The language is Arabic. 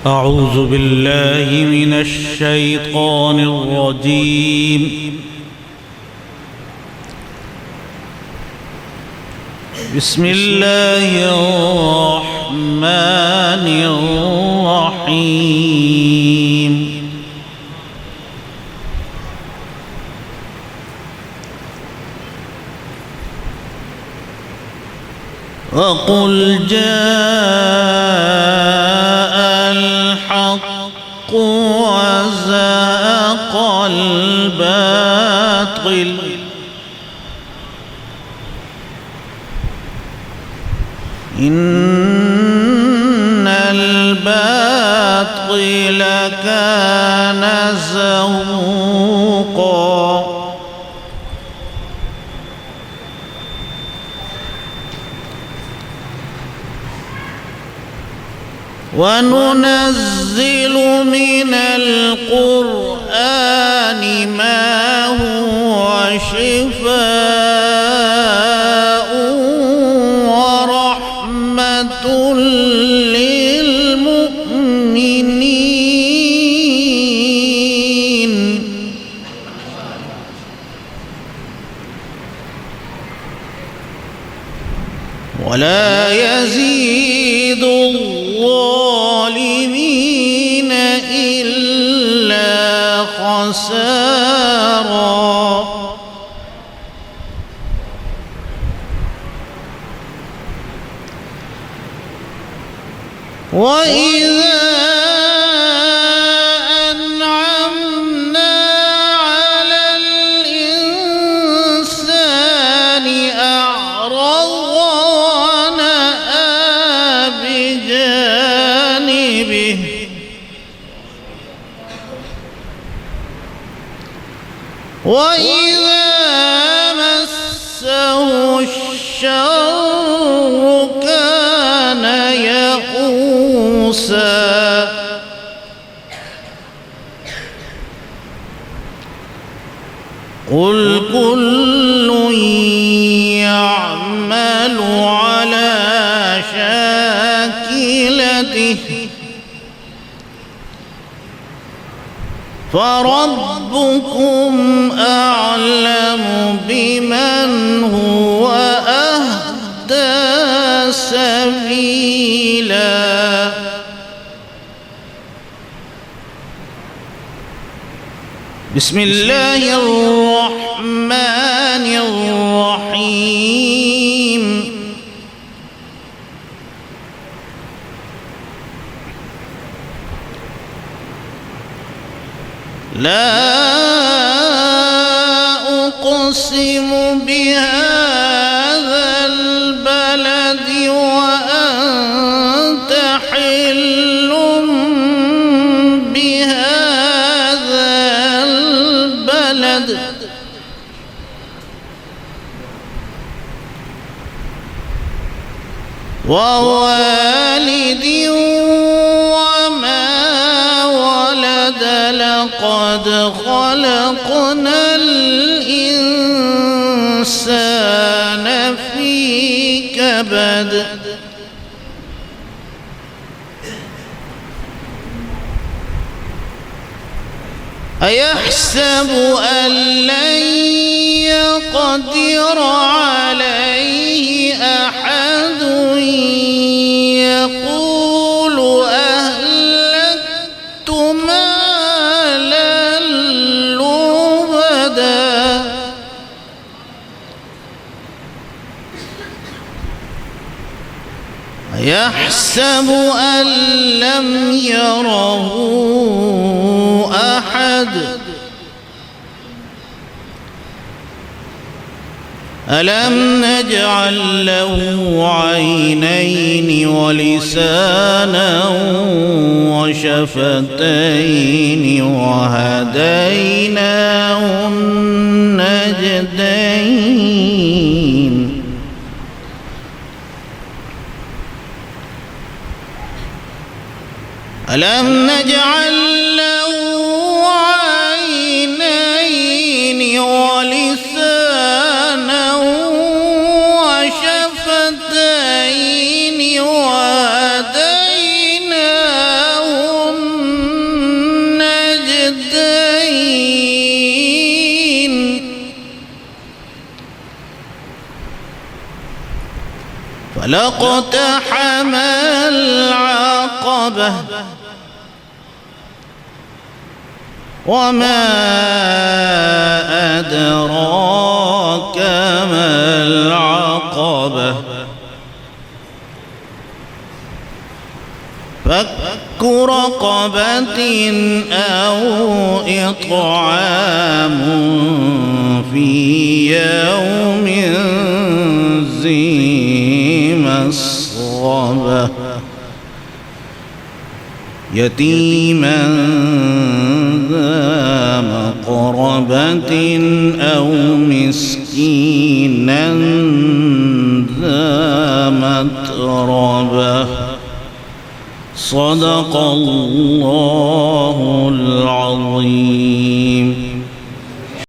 أعوذ بالله من الشيطان الرجيم. بسم الله الرحمن الرحيم. وقل جاء الحق وزهق الباطل إن الباطل كان زهوقا. وننزل من القرآن ما هو شفاء ورحمة للمؤمنين ولا يزيد الظالمين إلا خسارا. وإذا أنعمنا على الإنسان أعرض ونأى بجانبه وإذا مسه الشر كان يئوسا. قل كل يعمل على شاكلته فربكم أعلم بمن هو أهدى سبيلا. بسم الله الرحمن الرحيم. لا أقسم بهذا البلد وأنت حل بهذا البلد ووالد لقد خلقنا الإنسان في كبد. أيحسب أن لن يقدر عليه أحد يقول أهلكت مالا لبدا يحسب أن لم يره أحد. ألم نجعل له عينين ولسانا وشفتين وهديناه النجدين. ألم نجعل له عينين ولسانا وشفتين وهديناه لاقتحم العقبة وما أدراك ما العقبة فك رقبة أو إطعام في يوم ذي مسغبة يتيما ذا مقربة أو مسكينا ذا متربة صدق الله العظيم.